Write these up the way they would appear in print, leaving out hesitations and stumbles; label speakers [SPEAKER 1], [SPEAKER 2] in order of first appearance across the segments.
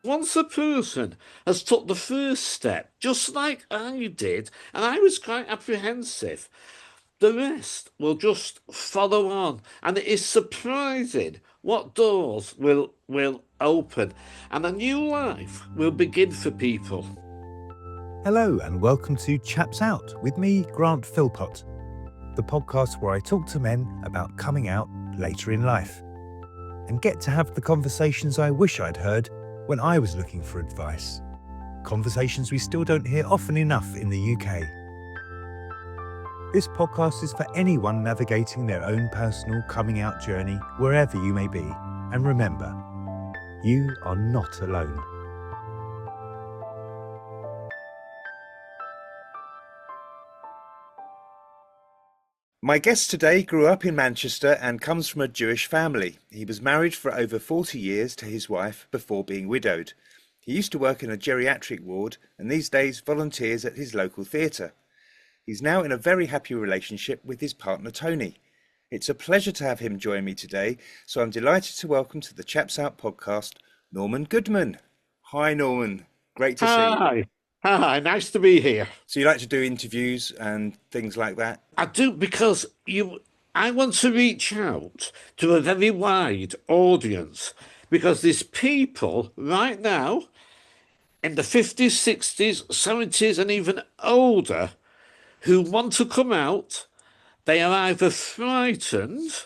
[SPEAKER 1] Once a person has took the first step, just like I did, and I was quite apprehensive, the rest will just follow on. And it is surprising what doors will open and a new life will begin for people.
[SPEAKER 2] Hello and welcome to Chaps Out with me, Grant Philpott, the podcast where I talk to men about coming out later in life and get to have the conversations I wish I'd heard when I was looking for advice. Conversations we still don't hear often enough in the UK. This podcast is for anyone navigating their own personal coming out journey wherever you may be. And remember, you are not alone. My guest today grew up in Manchester and comes from a Jewish family. He was married for over 40 years to his wife before being widowed. He used to work in a geriatric ward and these days volunteers at his local theatre. He's now in a very happy relationship with his partner Tony. It's a pleasure to have him join me today, so I'm delighted to welcome to the Chaps Out podcast, Norman Goodman. Hi Norman, great to see you.
[SPEAKER 1] Hi. Hi, nice to be here.
[SPEAKER 2] So you like to do interviews and things like that?
[SPEAKER 1] I do because I want to reach out to a very wide audience because there's people right now in the 50s, 60s, 70s, and even older who want to come out. They are either frightened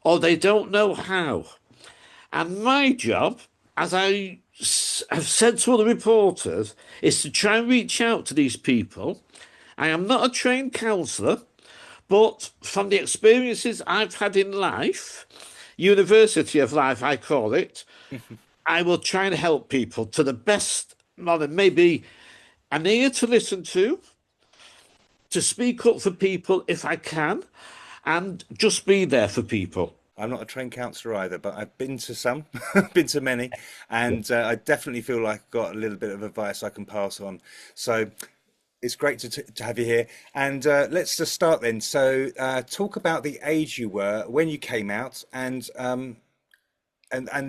[SPEAKER 1] or they don't know how. And my job, as I have said to other reporters, is to try and reach out to these people. I am not a trained counsellor, but from the experiences I've had in life, university of life, I call it, I will try and help people to the best, well, maybe an ear to listen to speak up for people if I can, and just be there for people.
[SPEAKER 2] I'm not a trained counsellor either, but I've been to some, been to many, and I definitely feel like I've got a little bit of advice I can pass on. So it's great to have you here. And let's just start then. So talk about the age you were when you came out, and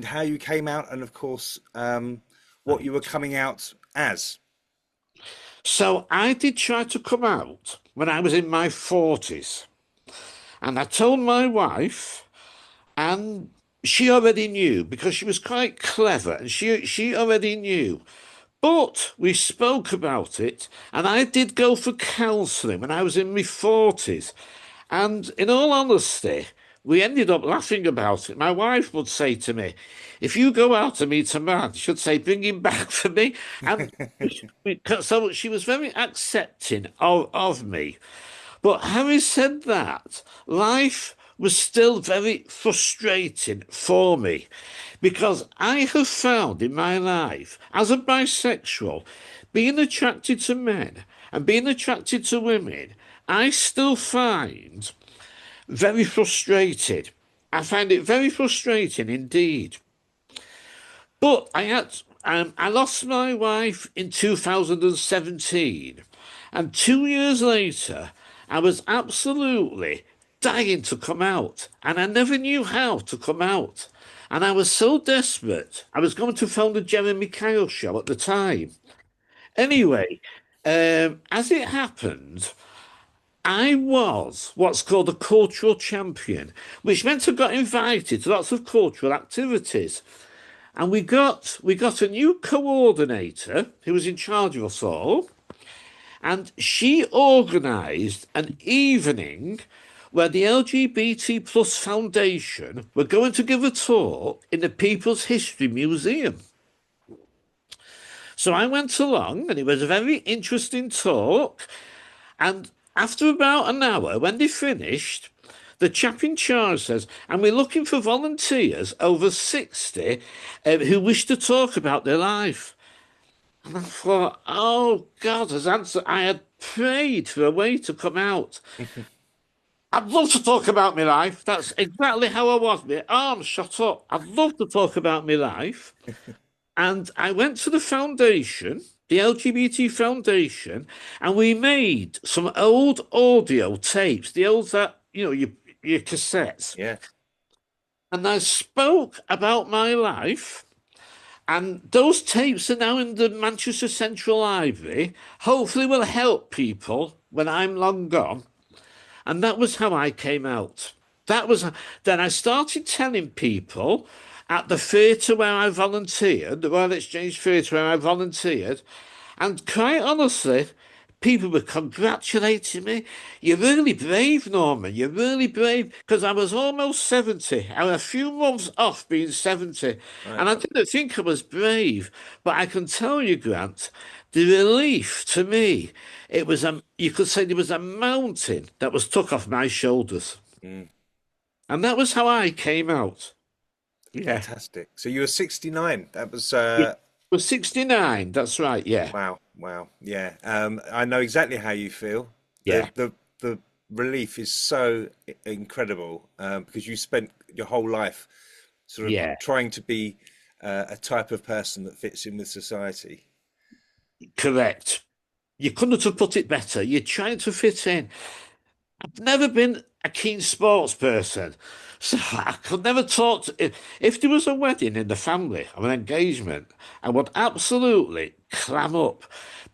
[SPEAKER 2] how you came out, and of course what you were coming out as.
[SPEAKER 1] So I did try to come out when I was in my 40s, and I told my wife, and she already knew because she was quite clever, and she already knew. But we spoke about it, and I did go for counselling when I was in my 40s. And in all honesty, we ended up laughing about it. My wife would say to me, if you go out and meet a man, she'd say, bring him back for me. And so she was very accepting of me. But having said that, life was still very frustrating for me because I have found in my life, as a bisexual, being attracted to men and being attracted to women, I still find very frustrated. I find it very frustrating indeed. But I lost my wife in 2017, and 2 years later, I was absolutely dying to come out, and I never knew how to come out. And I was so desperate. I was going to phone the Jeremy Kyle show at the time. Anyway, as it happened, I was what's called a cultural champion, which meant I got invited to lots of cultural activities. And we got a new coordinator who was in charge of us all, and she organised an evening where the LGBT plus Foundation were going to give a talk in the People's History Museum. So I went along, and it was a very interesting talk. And after about an hour, when they finished, the chap in charge says, and we're looking for volunteers over 60 who wish to talk about their life. And I thought, oh God, as answer, I had prayed for a way to come out. I'd love to talk about my life. That's exactly how I was. My arms shot up. I'd love to talk about my life. And I went to the foundation, the LGBT Foundation, and we made some old audio tapes, the old that, your cassettes.
[SPEAKER 2] Yeah.
[SPEAKER 1] And I spoke about my life. And those tapes are now in the Manchester Central Library. Hopefully, will help people when I'm long gone. And that was how I came out. That was then I started telling people at the theatre where I volunteered, the Royal Exchange Theatre where I volunteered, and quite honestly, people were congratulating me. You're really brave, Norman. You're really brave. Because I was almost 70. I was a few months off being 70.
[SPEAKER 3] Right.
[SPEAKER 1] And I didn't think I was brave. But I can tell you, Grant, the relief to me, it was you could say there was a mountain that was took off my shoulders.
[SPEAKER 3] Mm.
[SPEAKER 1] And that was how I came out. Yeah.
[SPEAKER 3] Fantastic. So you were 69. That was
[SPEAKER 1] Yeah. I was 69. That's right. Yeah.
[SPEAKER 3] wow, wow. Yeah. I know exactly how you feel.
[SPEAKER 1] Yeah.
[SPEAKER 3] The relief is so incredible because you spent your whole life sort of
[SPEAKER 1] Yeah.
[SPEAKER 3] trying to be a type of person that fits in with society.
[SPEAKER 1] Correct. You couldn't have put it better. You're trying to fit in. I've never been a keen sports person, so I could never talk if there was a wedding in the family or an engagement, I would absolutely clam up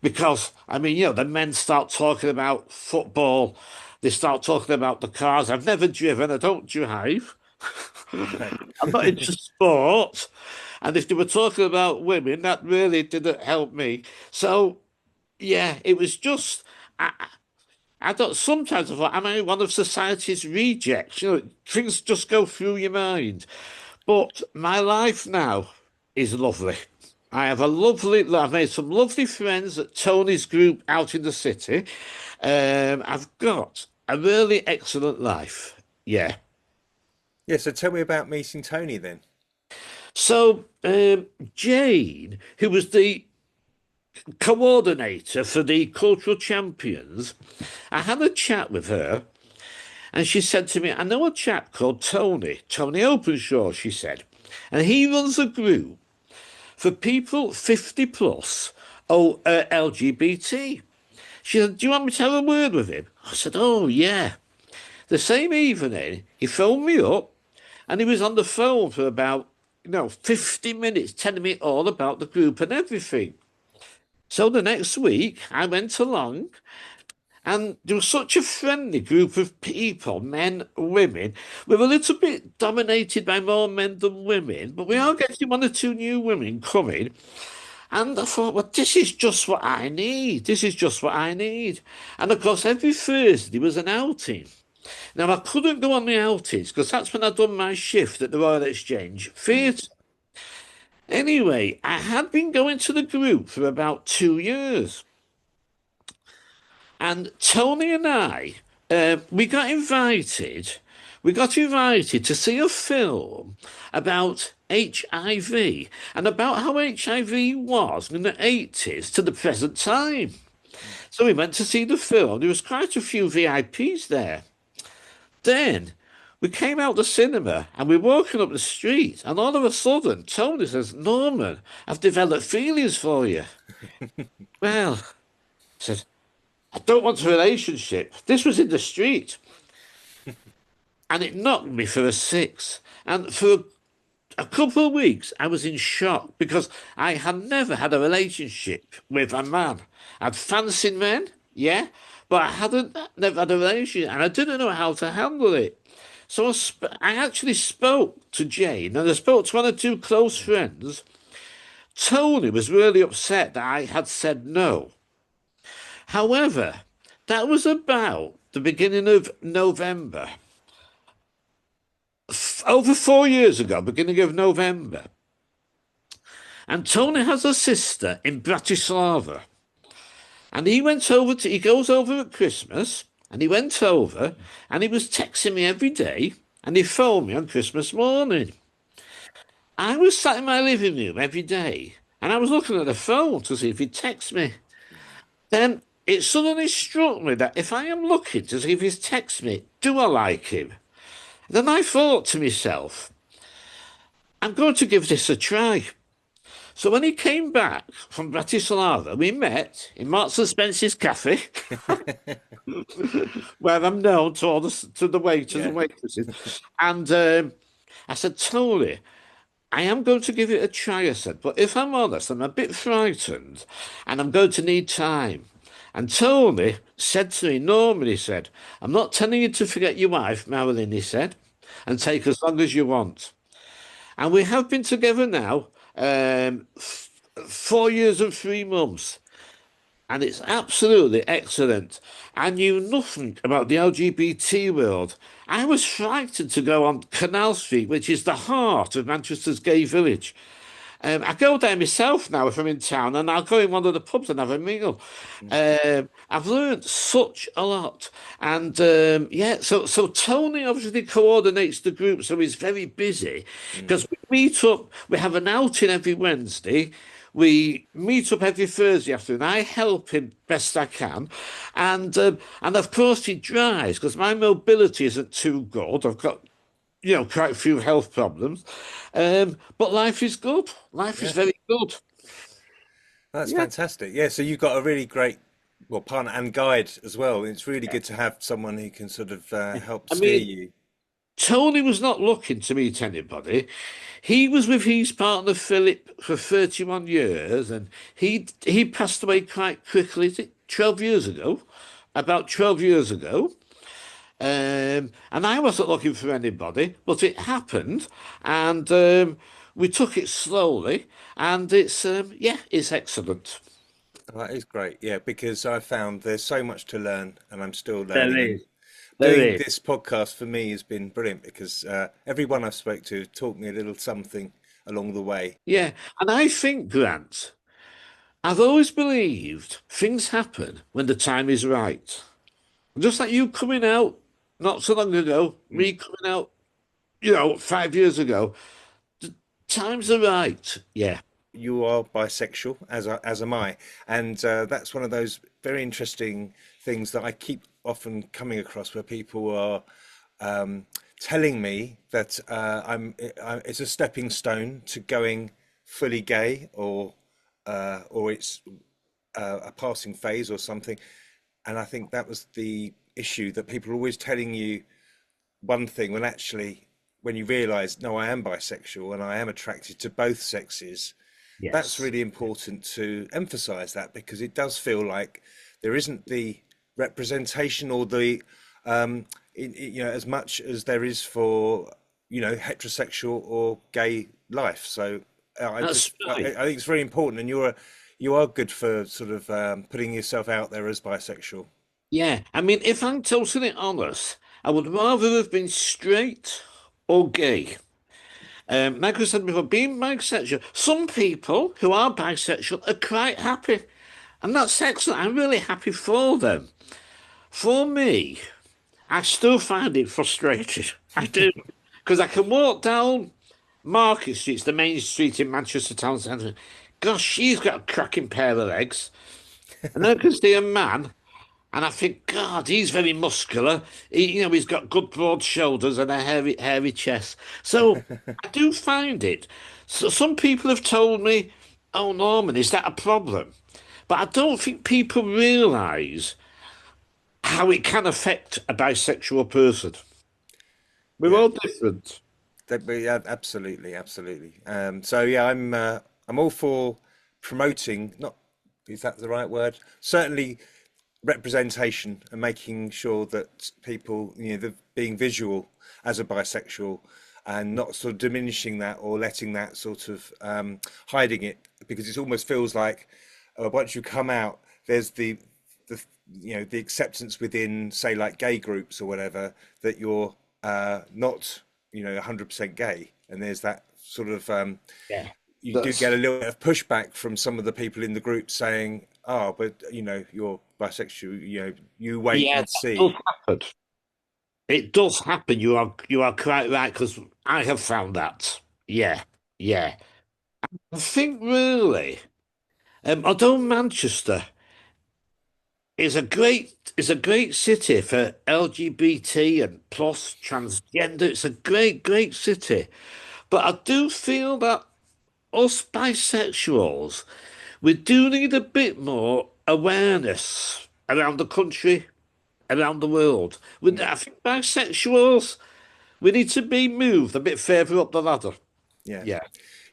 [SPEAKER 1] because I mean, the men start talking about football, they start talking about the cars. I've never driven, I don't drive.
[SPEAKER 3] Right.
[SPEAKER 1] I'm not into sport. And if they were talking about women, that really didn't help me. So yeah, it was just I don't. Sometimes I thought, am I one of society's rejects? Things just go through your mind. But my life now is lovely. I've made some lovely friends at Tony's group out in the city. I've got a really excellent life. Yeah.
[SPEAKER 3] Yeah, so tell me about meeting Tony then.
[SPEAKER 1] So Jane, who was the coordinator for the cultural champions, I had a chat with her. And she said to me, I know a chap called Tony Openshaw, she said, and he runs a group for people 50 plus, LGBT. She said, do you want me to have a word with him? I said, oh, yeah. The same evening, he phoned me up and he was on the phone for about, 50 minutes telling me all about the group and everything. So the next week, I went along. And there was such a friendly group of people, men, women. We were a little bit dominated by more men than women, but we are getting one or two new women coming. And I thought, well, this is just what I need. This is just what I need. And of course, every Thursday was an outing. Now, I couldn't go on the outings because that's when I'd done my shift at the Royal Exchange Theatre. Anyway, I had been going to the group for about 2 years. And Tony and I, we got invited. We got invited to see a film about HIV and about how HIV was in the 80s to the present time. So we went to see the film. There was quite a few VIPs there. Then we came out the cinema and we're walking up the street, and all of a sudden, Tony says, Norman, I've developed feelings for you. Well, I said, I don't want a relationship. This was in the street. And it knocked me for a six. And for a couple of weeks, I was in shock because I had never had a relationship with a man. I'd fancied men, yeah, but I hadn't never had a relationship and I didn't know how to handle it. So I actually spoke to Jane and I spoke to one or two close friends. Tony was really upset that I had said no. However, that was about the beginning of November, over 4 years ago, beginning of November. And Tony has a sister in Bratislava. And he goes over at Christmas, and he went over, and he was texting me every day, and he phoned me on Christmas morning. I was sat in my living room every day, and I was looking at the phone to see if he'd text me. Then it suddenly struck me that if I am looking to see if he's text me, do I like him? Then I thought to myself, I'm going to give this a try. So when he came back from Bratislava, we met in Marks and Spencer's cafe, where I'm known to the waiters
[SPEAKER 3] Yeah.
[SPEAKER 1] and waitresses. And I said, Tony, I am going to give it a try, I said, but if I'm honest, I'm a bit frightened and I'm going to need time. And Tony said to me, Norman, he said, I'm not telling you to forget your wife, Marilyn, he said, and take as long as you want. And we have been together now 4 years and 3 months. And it's absolutely excellent. I knew nothing about the LGBT world. I was frightened to go on Canal Street, which is the heart of Manchester's gay village. I go there myself now if I'm in town, and I'll go in one of the pubs and have a meal.
[SPEAKER 3] Mm,
[SPEAKER 1] I've learned such a lot, and yeah. So Tony obviously coordinates the group, so he's very busy
[SPEAKER 3] mm.
[SPEAKER 1] because we meet up. We have an outing every Wednesday. We meet up every Thursday afternoon. I help him best I can, and of course he drives because my mobility isn't too good. I've got quite a few health problems. But life is good. Life is
[SPEAKER 3] Yeah,
[SPEAKER 1] very good.
[SPEAKER 3] that's
[SPEAKER 1] Yeah.
[SPEAKER 3] fantastic. Yeah, so you've got a really great, well, partner and guide as well. It's really good to have someone who can sort of help
[SPEAKER 1] I
[SPEAKER 3] steer
[SPEAKER 1] mean,
[SPEAKER 3] you.
[SPEAKER 1] Tony was not looking to meet anybody. He was with his partner Philip for 31 years, and he passed away quite quickly. Is it 12 years ago? About 12 years ago. And I wasn't looking for anybody, but it happened, and we took it slowly, and yeah, it's excellent.
[SPEAKER 3] Oh, that is great. Yeah, because I found there's so much to learn and I'm still
[SPEAKER 1] There
[SPEAKER 3] learning. And
[SPEAKER 1] is. There
[SPEAKER 3] doing
[SPEAKER 1] is.
[SPEAKER 3] this podcast for me has been brilliant because everyone I've spoke to taught me a little something along the way.
[SPEAKER 1] Yeah. And I think, Grant, I've always believed things happen when the time is right. Just like you coming out not so long ago,
[SPEAKER 3] Mm.
[SPEAKER 1] me coming out, 5 years ago, times are right. Yeah.
[SPEAKER 3] You are bisexual, as am I, and that's one of those very interesting things that I keep often coming across where people are um, telling me that it's a stepping stone to going fully gay, or it's a passing phase or something. And I think that was the issue, that people are always telling you one thing when actually, when you realize, no, I am bisexual and I am attracted to both sexes. That's
[SPEAKER 1] Yes.
[SPEAKER 3] really important to emphasize that, because it does feel like there isn't the representation or the as much as there is for heterosexual or gay life. So
[SPEAKER 1] That's right.
[SPEAKER 3] I think it's very important, and you are good for sort of putting yourself out there as bisexual.
[SPEAKER 1] Yeah. I mean, if I'm totally honest, I would rather have been straight or gay. Like I said before, being bisexual, some people who are bisexual are quite happy, and that's excellent. I'm really happy for them. For me, I still find it frustrating. I do, because I can walk down Market Street, it's the main street in Manchester town centre. Gosh, she's got a cracking pair of legs. And then I can see a man, and I think, God, he's very muscular. He's got good broad shoulders and a hairy chest. So I do find it. So some people have told me, "Oh, Norman, is that a problem?" But I don't think people realise how it can affect a bisexual person. We're
[SPEAKER 3] Yeah.
[SPEAKER 1] all different.
[SPEAKER 3] Yeah, absolutely, absolutely. So yeah, I'm all for promoting, not, is that the right word? Certainly representation and making sure that people, being visual as a bisexual, and not sort of diminishing that or letting that sort of hiding it, because it almost feels like once you come out, there's the the acceptance within, say, like gay groups or whatever, that you're not 100% gay, and there's that sort of
[SPEAKER 1] Yeah.
[SPEAKER 3] you do get
[SPEAKER 1] That's
[SPEAKER 3] a little bit of pushback from some of the people in the group saying, "Oh, but you're bisexual. You wait
[SPEAKER 1] yeah,
[SPEAKER 3] and
[SPEAKER 1] that does
[SPEAKER 3] see."
[SPEAKER 1] happen. It does happen. You are quite right because I have found that. Yeah, yeah. I think really, although Manchester is a great city for LGBT and plus transgender, it's a great city. But I do feel that us bisexuals, we do need a bit more awareness around the country, around the world.
[SPEAKER 3] Mm.
[SPEAKER 1] I think bisexuals, we need to be moved a bit further up the ladder.
[SPEAKER 3] Yeah.
[SPEAKER 1] Yeah,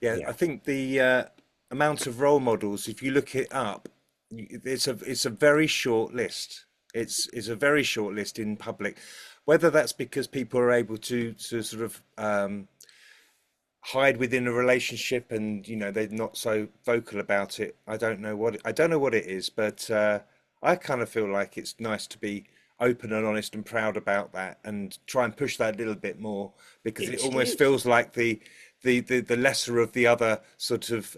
[SPEAKER 3] Yeah,
[SPEAKER 1] yeah.
[SPEAKER 3] I think the amount of role models, if you look it up, it's a very short list. It's a very short list in public. Whether that's because people are able to sort of hide within a relationship and they're not so vocal about it. I don't know what it is, but I kind of feel like it's nice to be open and honest and proud about that and try and push that a little bit more because it
[SPEAKER 1] It
[SPEAKER 3] almost
[SPEAKER 1] is.
[SPEAKER 3] feels like the lesser of the other sort of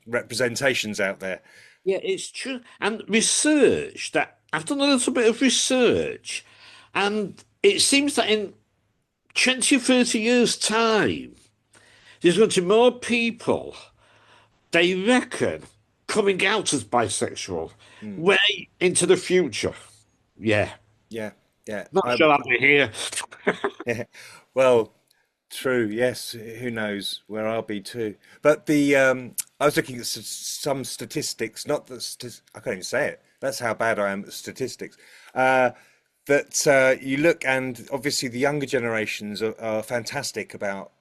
[SPEAKER 3] representations out there.
[SPEAKER 1] Yeah, it's true. And research that I've done a little bit of research, and it seems that in 20, 30 years' time, there's going to be more people, they reckon, coming out as bisexual
[SPEAKER 3] Mm.
[SPEAKER 1] way into the future. Yeah.
[SPEAKER 3] Yeah, yeah.
[SPEAKER 1] Not sure I'll be here.
[SPEAKER 3] Well, true. Yes. Who knows where I'll be too? But I was looking at some statistics. Not that I can't even say it. That's how bad I am at statistics. Uh, that you look, and obviously the younger generations are fantastic about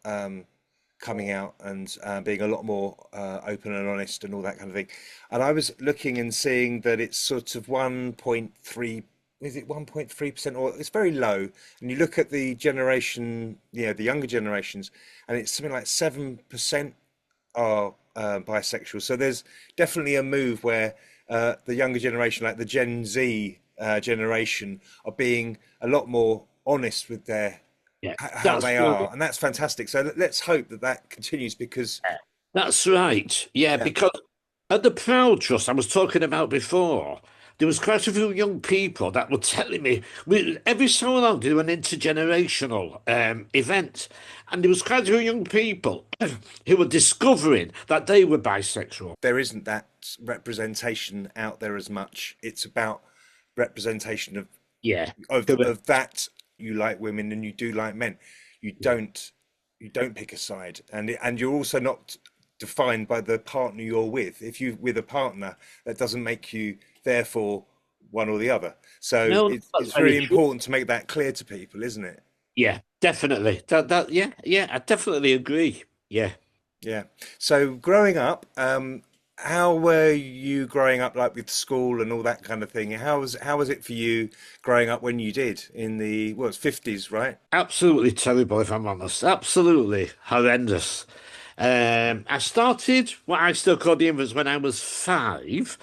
[SPEAKER 3] coming out and being a lot more open and honest and all that kind of thing. And I was looking and seeing that it's sort of 1.3, is it 1.3%, or it's very low. And you look at the generation, the younger generations, and it's something like 7% are bisexual. So there's definitely a move where the younger generation, like the Gen Z generation, are being a lot more honest with their
[SPEAKER 1] Yeah,
[SPEAKER 3] how
[SPEAKER 1] that's
[SPEAKER 3] they
[SPEAKER 1] right.
[SPEAKER 3] are, and that's fantastic. So let's hope that that continues because
[SPEAKER 1] That's right. Yeah,
[SPEAKER 3] yeah,
[SPEAKER 1] because at the Proud Trust I was talking about before, there was quite a few young people that were telling me every so long they do an intergenerational event, and there was quite a few young people who were discovering that they were bisexual.
[SPEAKER 3] there isn't that representation out there as much. It's about representation of
[SPEAKER 1] Yeah,
[SPEAKER 3] of
[SPEAKER 1] correct.
[SPEAKER 3] of that you like women and you do like men. You
[SPEAKER 1] Yeah.
[SPEAKER 3] don't you don't pick a side, and you're also not defined by the partner you're with. If you with a partner, that doesn't make you therefore one or the other. So
[SPEAKER 1] No,
[SPEAKER 3] it's
[SPEAKER 1] that's very
[SPEAKER 3] very
[SPEAKER 1] true.
[SPEAKER 3] important to make that clear to people, isn't it?
[SPEAKER 1] Yeah, definitely. Yeah, yeah, I definitely agree. Yeah.
[SPEAKER 3] Yeah. So growing up, how were you growing up, like with school and all that kind of thing? How was it for you growing up when you did in the well, it's 50s, right?
[SPEAKER 1] Absolutely terrible, if I'm honest. Absolutely horrendous. I started what I still call the infants when I was 5.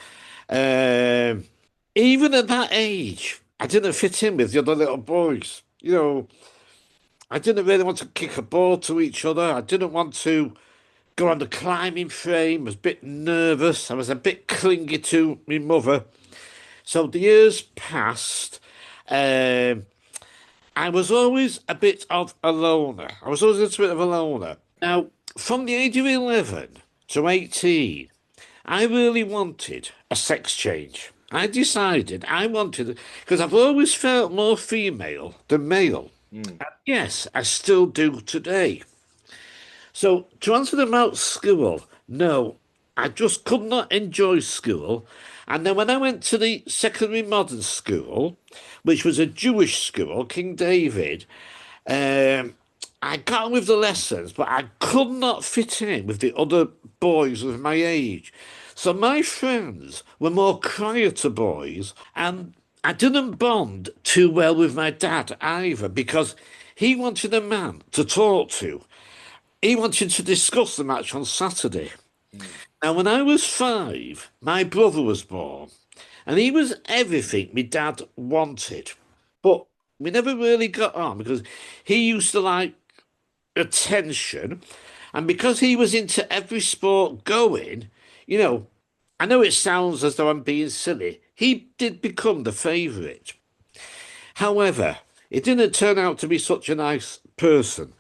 [SPEAKER 1] Um, Even at that age, I didn't fit in with the other little boys. I didn't really want to kick a ball to each other. I didn't want to go on the climbing frame. I was a bit nervous. I was a bit clingy to my mother. So the years passed. Um, I was always a bit of a loner. I was always a little bit of a loner. Now, from the age of 11 to 18, I really wanted a sex change. I decided I wanted, because I've always felt more female than male.
[SPEAKER 3] Mm.
[SPEAKER 1] Yes, I still do today. So, to answer them about school, no, I just could not enjoy school. And then when I went to the secondary modern school, which was a Jewish school, King David, um, I got on with the lessons, but I could not fit in with the other boys of my age. So my friends were more quieter boys, and I didn't bond too well with my dad either because he wanted a man to talk to. He wanted to discuss the match on Saturday.
[SPEAKER 3] Mm.
[SPEAKER 1] Now, when I was 5, my brother was born, and he was everything my dad wanted. But we never really got on because he used to like attention, and because he was into every sport going, you know, I know it sounds as though I'm being silly. He did become the favourite. However, it didn't turn out to be such a nice person.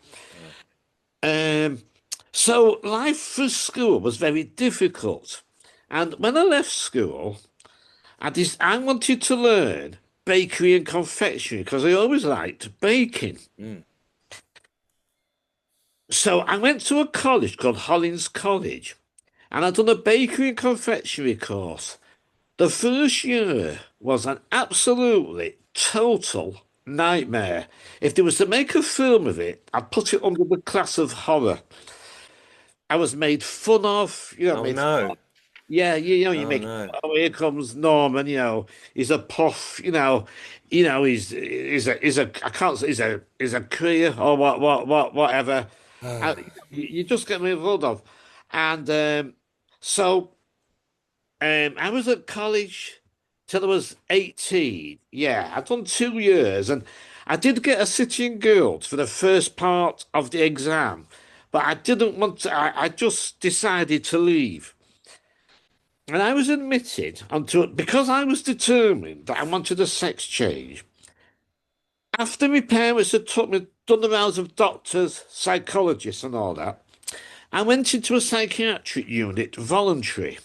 [SPEAKER 3] No.
[SPEAKER 1] Um, so life for school was very difficult. And when I left school, I wanted to learn bakery and confectionery because I always liked baking.
[SPEAKER 3] Mm.
[SPEAKER 1] So I went to a college called Hollins College and I'd done a bakery and confectionery course. The first year was an absolutely total nightmare. If there was to make a film of it, I'd put it under the class of horror. I was made fun of,
[SPEAKER 3] Oh no.
[SPEAKER 1] yeah, you
[SPEAKER 3] Oh
[SPEAKER 1] make,
[SPEAKER 3] no.
[SPEAKER 1] oh, here comes Norman, he's a puff, I can't say he's a queer or whatever. Uh, you just get made fun of. And so I was at college till I was 18. Yeah, I'd done 2 years and I did get a sitting guild for the first part of the exam, but I didn't want to, I just decided to leave. And I was admitted onto it because I was determined that I wanted a sex change. After my parents had took me, done the rounds of doctors, psychologists, and all that, I went into a psychiatric unit, voluntary,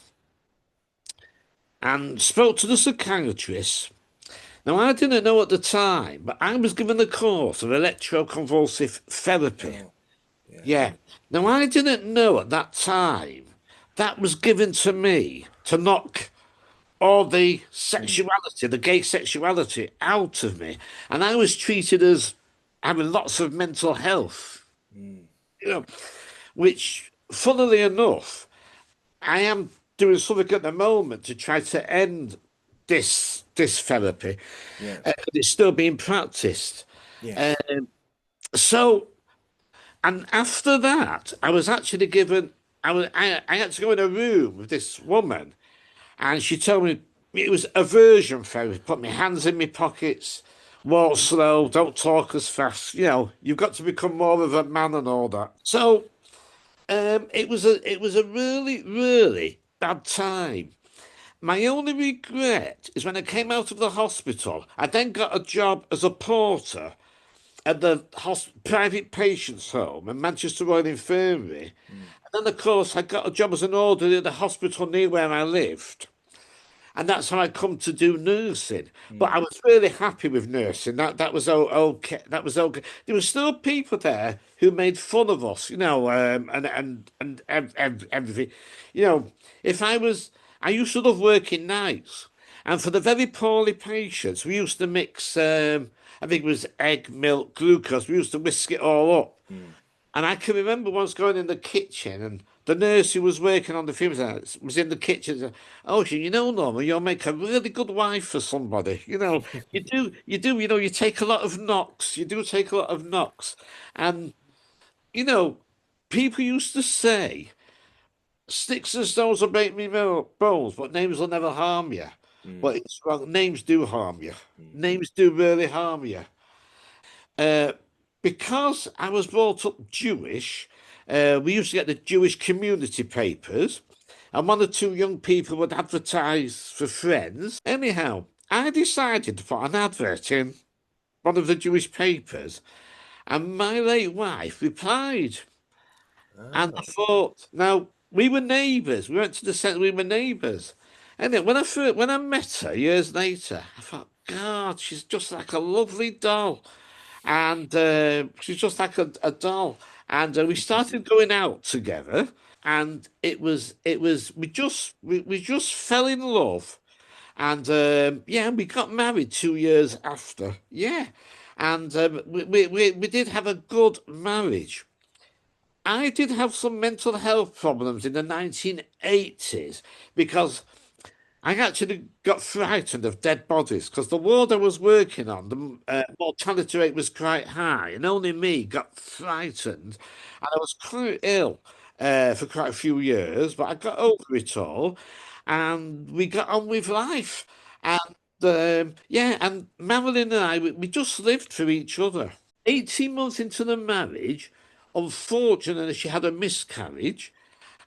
[SPEAKER 1] and spoke to the psychiatrist. Now, I didn't know at the time, but I was given a course of electroconvulsive therapy.
[SPEAKER 3] Oh yeah.
[SPEAKER 1] Yeah. Now, I didn't know at that time that was given to me to knock all the
[SPEAKER 3] Mm,
[SPEAKER 1] sexuality, the gay sexuality out of me. And I was treated as having lots of mental health,
[SPEAKER 3] mm,
[SPEAKER 1] you know, which, funnily enough, I am doing something at the moment to try to end this therapy.
[SPEAKER 3] yeah.
[SPEAKER 1] It's still being practiced.
[SPEAKER 3] Yes.
[SPEAKER 1] Um, so, and after that, I was actually given. I had to go in a room with this woman, and she told me it was aversion therapy. Put my hands in my pockets, walk slow, don't talk as fast. You've got to become more of a man and all that. So it was a really really bad time. My only regret is when I came out of the hospital. I then got a job as a porter at the private patients' home in Manchester Royal Infirmary.
[SPEAKER 3] Mm,
[SPEAKER 1] And then, of course, I got a job as an orderly at the hospital near where I lived. And that's how I come to do nursing. But I
[SPEAKER 3] mm,
[SPEAKER 1] was really happy with nursing. That was okay. That was okay. There were still people there who made fun of us, and everything. You know, if I used to love working nights, and for the very poorly patients, we used to mix. I think it was egg, milk, glucose. We used to whisk it all up.
[SPEAKER 3] mm.
[SPEAKER 1] And I can remember once going in the kitchen and the nurse who was working on the fumes was in the kitchen. And said, oh, Norma, you'll make a really good wife for somebody. You take a lot of knocks. You do take a lot of knocks. And, you know, people used to say, sticks and stones will break me bones, but names will never harm you.
[SPEAKER 3] Mm,
[SPEAKER 1] But it's wrong. Names do harm you.
[SPEAKER 3] mm.
[SPEAKER 1] Names do really harm you. Uh, because I was brought up Jewish, we used to get the Jewish community papers, and one or two young people would advertise for friends. Anyhow, I decided to put an advert in one of the Jewish papers, and my late wife replied. And I
[SPEAKER 3] Ah.
[SPEAKER 1] thought, now we were neighbours. We went to the centre. We were neighbours. And then when I met her years later, I thought, God, she's just like a lovely doll, and she's just like a doll. And we started going out together, and we just fell in love, and yeah, we got married 2 years after. Yeah, and we did have a good marriage. I did have some mental health problems in the 1980s because I actually got frightened of dead bodies because the ward I was working on, the mortality rate was quite high, and only me got frightened. And I was quite ill for quite a few years, but I got over it all, and we got on with life. And yeah, and Marilyn and I, we just lived for each other. 18 months into the marriage, unfortunately, she had a miscarriage.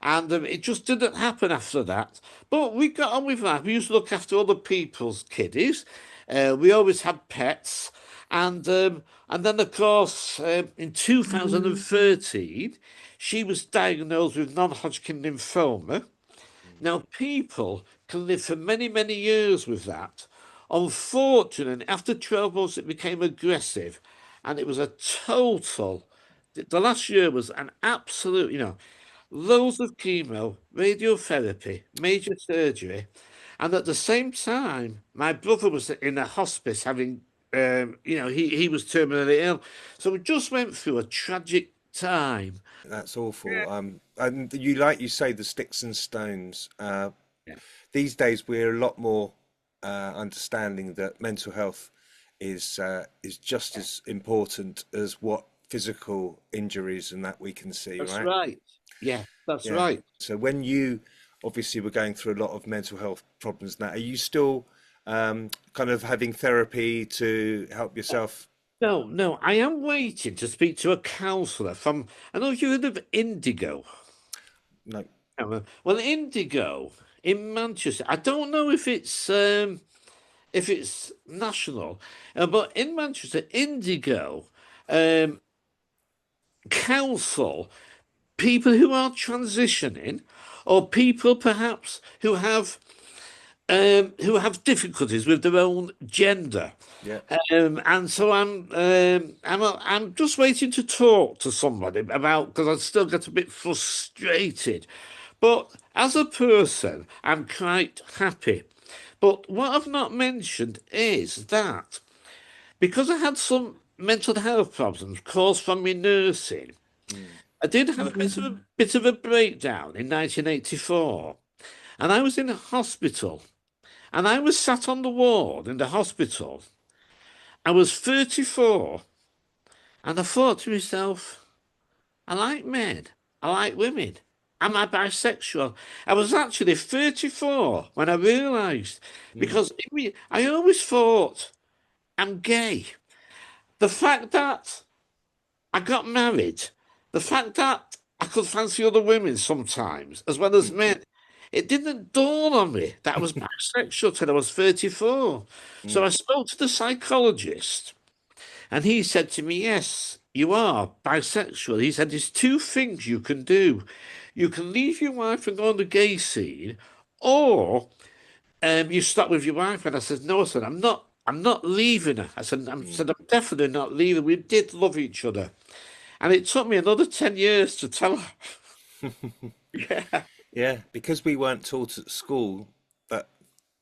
[SPEAKER 1] And it just didn't happen after that. But we got on with that. We used to look after other people's kiddies. We always had pets. And then, of course, in 2013, she was diagnosed with non-Hodgkin lymphoma. Now, people can live for many, many years with that. Unfortunately, after 12 months, it became aggressive, and it was a total. The last year was an absolute, loads of chemo, radiotherapy, major surgery, and at the same time, my brother was in a hospice having, he was terminally ill. So we just went through a tragic time.
[SPEAKER 3] That's awful. And you, like you say, the sticks and stones.
[SPEAKER 1] Yeah.
[SPEAKER 3] These days, we're a lot more understanding that mental health is just as important as what physical injuries and that we can see,
[SPEAKER 1] That's
[SPEAKER 3] right?
[SPEAKER 1] right. Yeah, that's
[SPEAKER 3] Yeah.
[SPEAKER 1] right.
[SPEAKER 3] So when you obviously were going through a lot of mental health problems now, are you still kind of having therapy to help yourself?
[SPEAKER 1] No, no, I am waiting to speak to a counsellor from, I know you heard of Indigo.
[SPEAKER 3] Like,
[SPEAKER 1] Well, Indigo in Manchester, I don't know if it's national, but in Manchester, Indigo um, counsel people who are transitioning or people perhaps who have difficulties with their own gender.
[SPEAKER 3] yeah.
[SPEAKER 1] And so I'm just waiting to talk to somebody about because I still get a bit frustrated. But as a person, I'm quite happy. But what I've not mentioned is that because I had some mental health problems caused from my nursing,
[SPEAKER 3] Mm,
[SPEAKER 1] I did have bit of a breakdown in 1984, and I was in a hospital, and I was sat on the ward in the hospital. I was 34, and I thought to myself, I like men, I like women. Am I bisexual? I was actually 34 when I realised,
[SPEAKER 3] mm,
[SPEAKER 1] because I always thought I'm gay. The fact that I got married, the fact that I could fancy other women sometimes, as well as
[SPEAKER 3] mm,
[SPEAKER 1] men, it didn't dawn on me that I was bisexual till I was 34. So
[SPEAKER 3] mm,
[SPEAKER 1] I spoke to the psychologist, and he said to me, yes, you are bisexual. He said, there's two things you can do. You can leave your wife and go on the gay scene, or you stop with your wife. And I said, no, I said, I'm not leaving her.
[SPEAKER 3] mm.
[SPEAKER 1] I'm definitely not leaving. We did love each other. And it took me another 10 years to tell her. Yeah.
[SPEAKER 3] Yeah, because we weren't taught at school that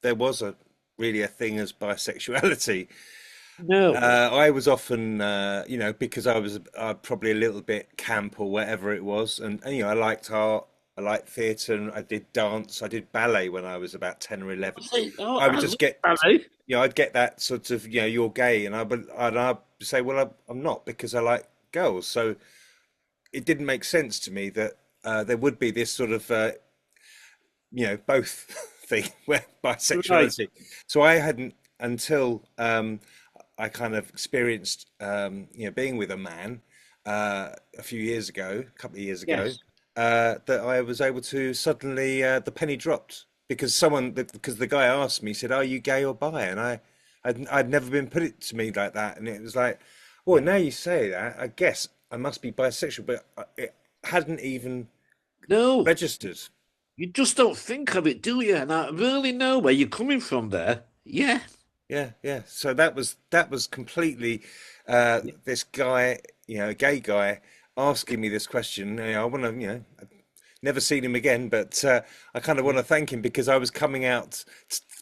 [SPEAKER 3] there was a really a thing as bisexuality.
[SPEAKER 1] No.
[SPEAKER 3] I was often, because I was probably a little bit camp or whatever it was, and I liked art, I liked theatre, and I did dance, I did ballet when I was about 10 or 11.
[SPEAKER 1] Oh,
[SPEAKER 3] I would
[SPEAKER 1] I
[SPEAKER 3] just
[SPEAKER 1] love
[SPEAKER 3] get,
[SPEAKER 1] ballet.
[SPEAKER 3] I'd get that sort of, you're gay, and I'd say, well, I'm not because I like girls. So it didn't make sense to me that there would be this sort of, both thing where
[SPEAKER 1] Right.
[SPEAKER 3] bisexuality. So I hadn't until I kind of experienced, being with a man a few years ago, a couple of years ago,
[SPEAKER 1] Yes.
[SPEAKER 3] that I was able to suddenly the penny dropped because because the guy asked me, he said, "Are you gay or bi?" And I'd never been put it to me like that, and it was like, well,
[SPEAKER 1] Yeah.
[SPEAKER 3] now you say that, I guess I must be bisexual, but it hadn't even
[SPEAKER 1] No,
[SPEAKER 3] registered.
[SPEAKER 1] you just don't think of it, do you? And I really know where you're coming from there. Yeah.
[SPEAKER 3] Yeah, yeah. So that was completely this guy, a gay guy, asking me this question. I want to, I've never seen him again, but I kind of want to thank him because I was coming out,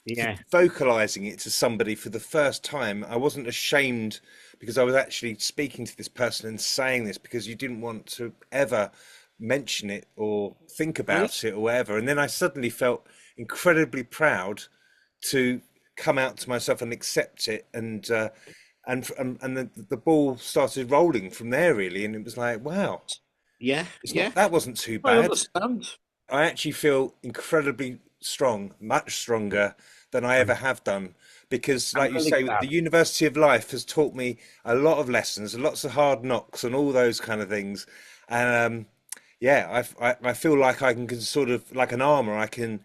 [SPEAKER 1] Yeah.
[SPEAKER 3] vocalizing it to somebody for the first time. I wasn't ashamed because I was actually speaking to this person and saying this because you didn't want to ever mention it or think
[SPEAKER 1] Right.
[SPEAKER 3] about it or whatever. And then I suddenly felt incredibly proud to come out to myself and accept it, and the ball started rolling from there really, and it was like, wow,
[SPEAKER 1] Yeah.
[SPEAKER 3] it's
[SPEAKER 1] Yeah.
[SPEAKER 3] not that wasn't too
[SPEAKER 1] I
[SPEAKER 3] bad.
[SPEAKER 1] understand.
[SPEAKER 3] I actually feel incredibly strong, much stronger than I ever have done, because
[SPEAKER 1] I'm
[SPEAKER 3] like you
[SPEAKER 1] really
[SPEAKER 3] say,
[SPEAKER 1] glad.
[SPEAKER 3] the University of Life has taught me a lot of lessons, lots of hard knocks and all those kind of things. And yeah, I feel like I can sort of like an armor, I can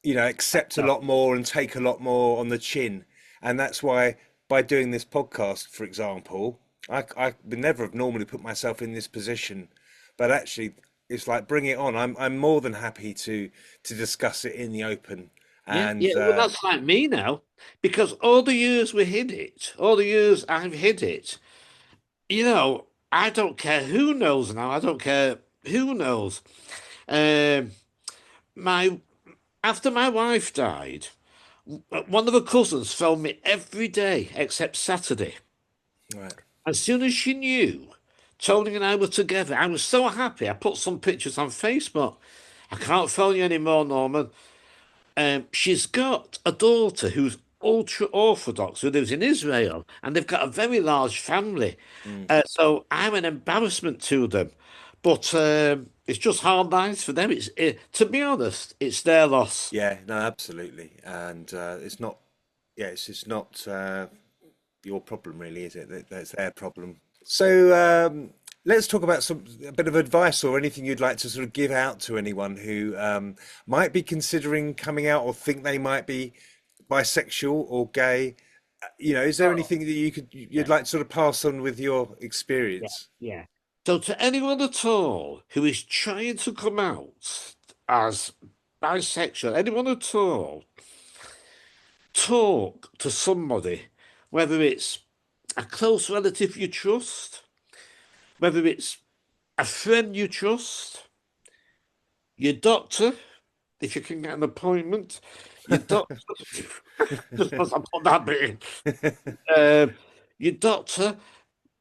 [SPEAKER 3] accept a
[SPEAKER 1] No.
[SPEAKER 3] lot more and take a lot more on the chin. And that's why by doing this podcast, for example, I would never have normally put myself in this position, but actually it's like bring it on. I'm more than happy to discuss it in the open.
[SPEAKER 1] Yeah. Yeah.
[SPEAKER 3] And
[SPEAKER 1] Well, that's like me now, because all the years we hid it, all the years I've hid it, I don't care who knows now. I don't care who knows. Um, my After my wife died, one of her cousins phoned me every day except Saturday.
[SPEAKER 3] right.
[SPEAKER 1] As soon as she knew Tony and I were together. I was so happy. I put some pictures on Facebook. I can't phone you anymore, Norman. She's got a daughter who's ultra orthodox who lives in Israel, and they've got a very large family.
[SPEAKER 3] Mm.
[SPEAKER 1] So I'm an embarrassment to them, but it's just hard lines for them. To be honest, it's their loss.
[SPEAKER 3] Yeah, no, absolutely. And it's not, yeah, it's just not your problem, really, is it? That's their problem. So let's talk about a bit of advice or anything you'd like to sort of give out to anyone who might be considering coming out or think they might be bisexual or gay. Is there
[SPEAKER 1] Oh,
[SPEAKER 3] anything that you'd
[SPEAKER 1] yeah,
[SPEAKER 3] like to sort of pass on with your
[SPEAKER 1] yeah,
[SPEAKER 3] experience?
[SPEAKER 1] yeah. So to anyone at all who is trying to come out as bisexual, anyone at all, talk to somebody, whether it's a close relative you trust, whether it's a friend you trust, your doctor, if you can get an appointment, your doctor, just as I put that bit in, your doctor,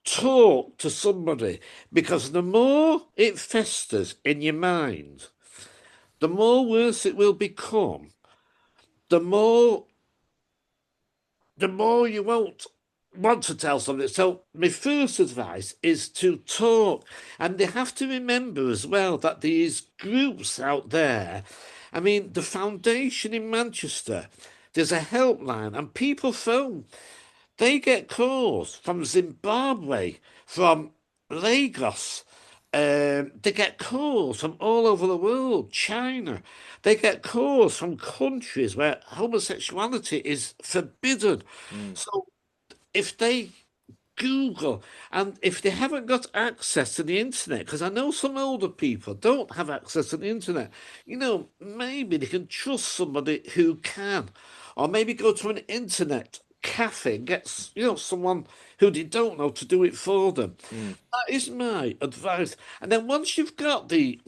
[SPEAKER 1] talk to somebody because the more it festers in your mind, the more worse it will become, the more you won't want to tell somebody. So my first advice is to talk. And they have to remember as well that these groups out there, I mean, the foundation in Manchester, there's a helpline and people phone. They get calls from Zimbabwe, from Lagos. They get calls from all over the world, China. They get calls from countries where homosexuality is forbidden.
[SPEAKER 3] Mm,
[SPEAKER 1] So if they Google, and if they haven't got access to the internet, because I know some older people don't have access to the internet, maybe they can trust somebody who can, or maybe go to an internet cafe and get, someone who they don't know to do it for them.
[SPEAKER 3] mm.
[SPEAKER 1] That is my advice. And then once you've got the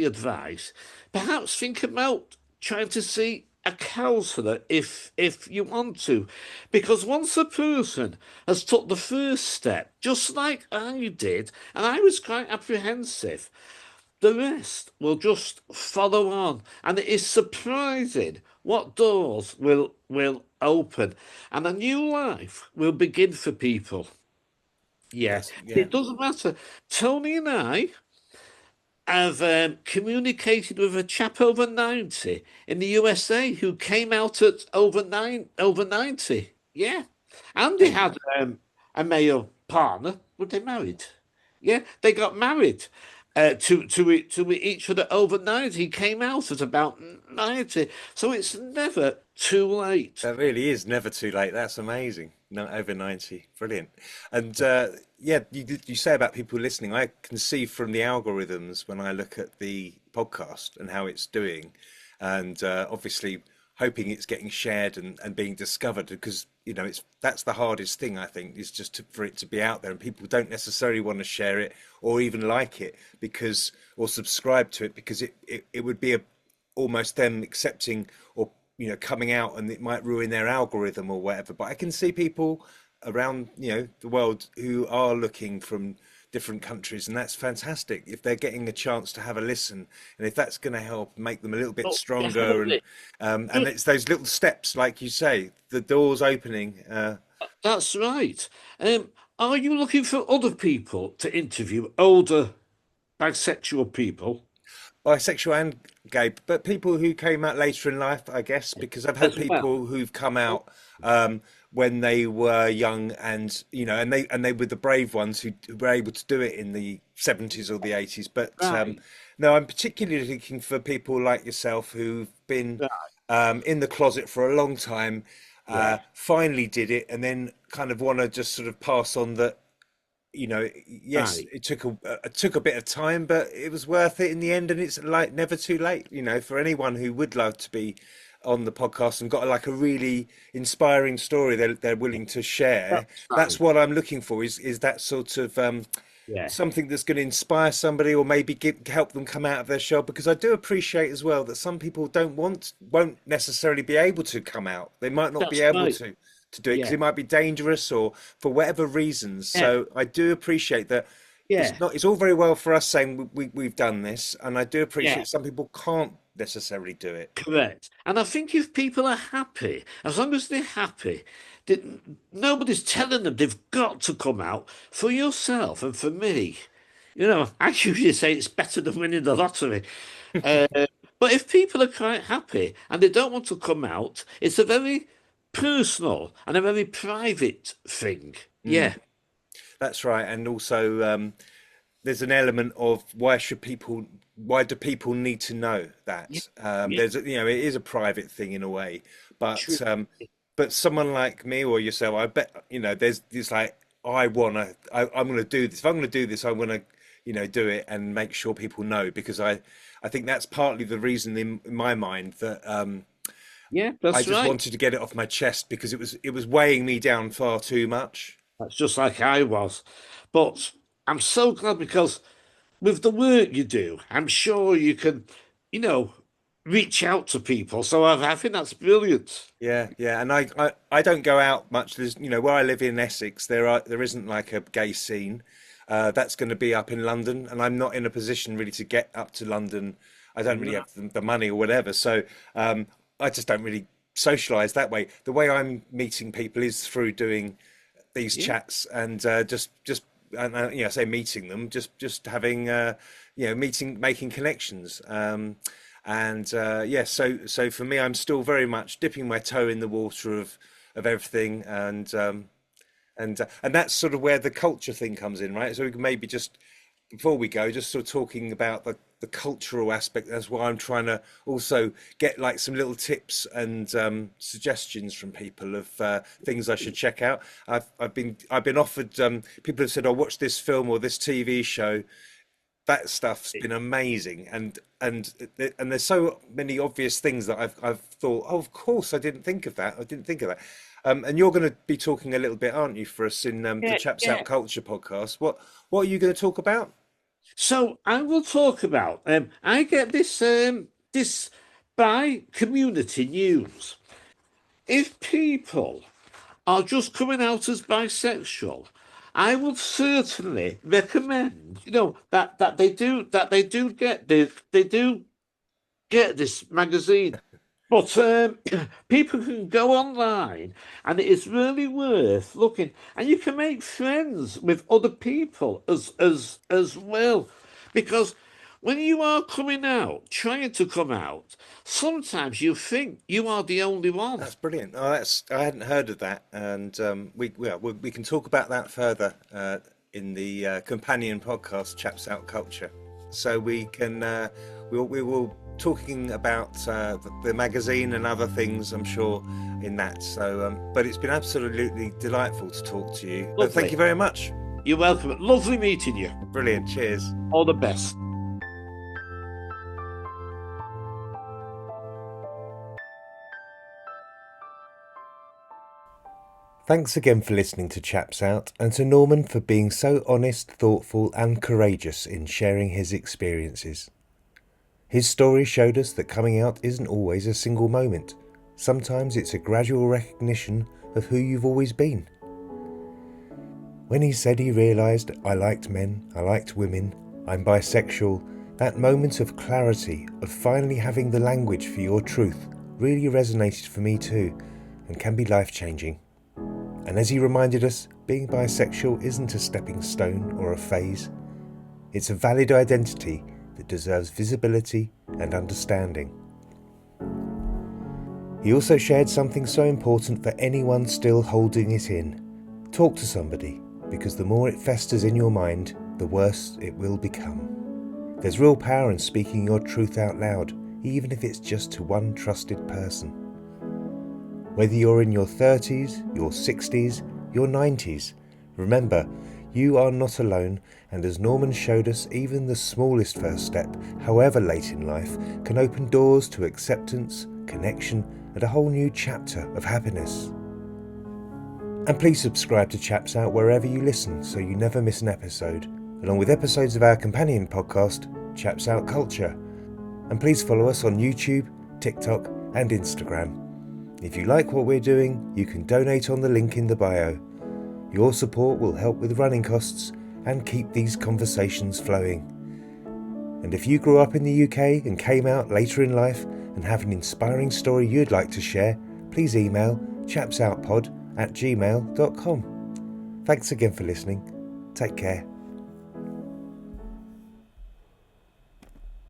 [SPEAKER 1] advice, perhaps think about trying to see a counselor if you want to. Because once a person has took the first step, just like I did, and I was quite apprehensive, the rest will just follow on. And it is surprising what doors will open and a new life will begin for people. Yeah,
[SPEAKER 3] Yes,
[SPEAKER 1] it
[SPEAKER 3] yeah.
[SPEAKER 1] doesn't matter. Tony and I have communicated with a chap over 90 in the USA who came out at over 90. Yeah. And they
[SPEAKER 3] And
[SPEAKER 1] had a male partner, but they married. Yeah, they got married to each other over 90. He came out at about 90. So it's never too late.
[SPEAKER 3] that really is never too late. That's amazing. No, over 90. Brilliant. And yeah, you say about people listening, I can see from the algorithms when I look at the podcast and how it's doing, and obviously hoping it's getting shared and being discovered because that's the hardest thing I think is just for it to be out there and people don't necessarily want to share it or even like it because or subscribe to it because it would be almost them accepting or coming out and it might ruin their algorithm or whatever. But I can see people around the world who are looking from different countries, and that's fantastic if they're getting a chance to have a listen, and if that's going to help make them a little bit
[SPEAKER 1] Oh,
[SPEAKER 3] stronger,
[SPEAKER 1] definitely.
[SPEAKER 3] and it's those little steps, like you say, the doors opening.
[SPEAKER 1] That's right. Are you looking for other people to interview, older bisexual people
[SPEAKER 3] Bisexual and gay, but people who came out later in life, I guess, because I've had
[SPEAKER 1] as well?
[SPEAKER 3] people who've come out when they were young, and and they were the brave ones who were able to do it in the 70s or the 80s. But
[SPEAKER 1] Right,
[SPEAKER 3] no, I'm particularly looking for people like yourself who've been
[SPEAKER 1] right,
[SPEAKER 3] in the closet for a long time,
[SPEAKER 1] yeah,
[SPEAKER 3] finally did it, and then kind of want to just sort of pass on that yes,
[SPEAKER 1] right.
[SPEAKER 3] it took a bit of time, but it was worth it in the end, and it's like never too late, for anyone who would love to be on the podcast and got like a really inspiring story they're willing to share.
[SPEAKER 1] That's
[SPEAKER 3] That's
[SPEAKER 1] right.
[SPEAKER 3] what I'm looking for is that sort of
[SPEAKER 1] Yeah,
[SPEAKER 3] something that's going to inspire somebody or maybe help them come out of their shell because I do appreciate as well that some people won't necessarily be able to come out. They might not be
[SPEAKER 1] that's
[SPEAKER 3] able
[SPEAKER 1] right.
[SPEAKER 3] to do it because
[SPEAKER 1] Yeah,
[SPEAKER 3] it might be dangerous or for whatever reasons.
[SPEAKER 1] yeah,
[SPEAKER 3] So I do appreciate that
[SPEAKER 1] Yeah,
[SPEAKER 3] It's all very well for us saying we've done this, and I do
[SPEAKER 1] yeah.
[SPEAKER 3] appreciate some people can't necessarily do it.
[SPEAKER 1] Correct. And I think if people are happy, as long as they're happy, that nobody's telling them they've got to come out for yourself and for me. I usually say it's better than winning the lottery. Uh, but if people are quite happy and they don't want to come out, it's a very personal and a very private thing.
[SPEAKER 3] Mm,
[SPEAKER 1] Yeah,
[SPEAKER 3] that's right. And also, there's an element of why do people need to know
[SPEAKER 1] yeah,
[SPEAKER 3] that?
[SPEAKER 1] yeah,
[SPEAKER 3] It is a private thing in a way,
[SPEAKER 1] true.
[SPEAKER 3] but someone like me or yourself, I bet, there's this like, I'm going to do this. If I'm going to do this, I'm going to, do it and make sure people know, because I think that's partly the reason in my mind that,
[SPEAKER 1] Yeah,
[SPEAKER 3] I
[SPEAKER 1] that's
[SPEAKER 3] just
[SPEAKER 1] right.
[SPEAKER 3] wanted to get it off my chest because it was weighing me down far too much.
[SPEAKER 1] That's just like I was. But I'm so glad because with the work you do, I'm sure you can, you know, reach out to people. So I think that's brilliant.
[SPEAKER 3] Yeah, yeah, and I don't go out much. There's, where I live in Essex, there isn't like a gay scene. That's going to be up in London, and I'm not in a position really to get up to London. I don't really
[SPEAKER 1] No.
[SPEAKER 3] have the money or whatever, so I just don't really socialize that way. The way I'm meeting people is through doing these
[SPEAKER 1] Yeah.
[SPEAKER 3] chats and just and I say meeting them, just having meeting, making connections. And yeah, so for me, I'm still very much dipping my toe in the water of everything, and that's sort of where the culture thing comes in, right? So we can maybe just before we go, just sort of talking about the cultural aspect. That's why I'm trying to also get like some little tips and suggestions from people of things I should check out. I've been offered. People have said, "Oh, watch this film or this TV show." That stuff's been amazing, and there's so many obvious things that I've thought, oh, of course I didn't think of that. And you're going to be talking a little bit, aren't you, for us in the
[SPEAKER 1] Yeah,
[SPEAKER 3] Chaps Out
[SPEAKER 1] yeah.
[SPEAKER 3] Culture podcast? What are you going to talk about?
[SPEAKER 1] So I will talk about. I get this by community news. If people are just coming out as bisexual, I would certainly recommend, that they do get this magazine. But people can go online, and it is really worth looking. And you can make friends with other people as well, because when you are coming out, trying to come out, sometimes you think you are the only one.
[SPEAKER 3] That's brilliant. Oh, I hadn't heard of that, and we can talk about that further in the companion podcast, Chaps Out Culture. So we will talking about the magazine and other things, I'm sure, in that. So, but it's been absolutely delightful to talk to you. Thank
[SPEAKER 1] Lovely.
[SPEAKER 3] you very much.
[SPEAKER 1] You're welcome. Lovely meeting you.
[SPEAKER 3] Brilliant. Cheers.
[SPEAKER 1] All the best.
[SPEAKER 3] Thanks again for listening to Chaps Out, and to Norman for being so honest, thoughtful, and courageous in sharing his experiences. His story showed us that coming out isn't always a single moment. Sometimes it's a gradual recognition of who you've always been. When he said he realised, I liked men, I liked women, I'm bisexual, that moment of clarity, of finally having the language for your truth, really resonated for me too, and can be life-changing. And as he reminded us, being bisexual isn't a stepping stone or a phase. It's a valid identity that deserves visibility and understanding. He also shared something so important for anyone still holding it in. Talk to somebody, because the more it festers in your mind, the worse it will become. There's real power in speaking your truth out loud, even if it's just to one trusted person. Whether you're in your 30s, your 60s, your 90s, remember, you are not alone, and as Norman showed us, even the smallest first step, however late in life, can open doors to acceptance, connection, and a whole new chapter of happiness. And please subscribe to Chaps Out wherever you listen so you never miss an episode, along with episodes of our companion podcast, Chaps Out Culture. And please follow us on YouTube, TikTok, and Instagram. If you like what we're doing, you can donate on the link in the bio. Your support will help with running costs
[SPEAKER 2] and keep these conversations flowing. And if you grew up in the UK and came out later in life and have an inspiring story you'd like to share, please email chapsoutpod@gmail.com. Thanks again for listening. Take care.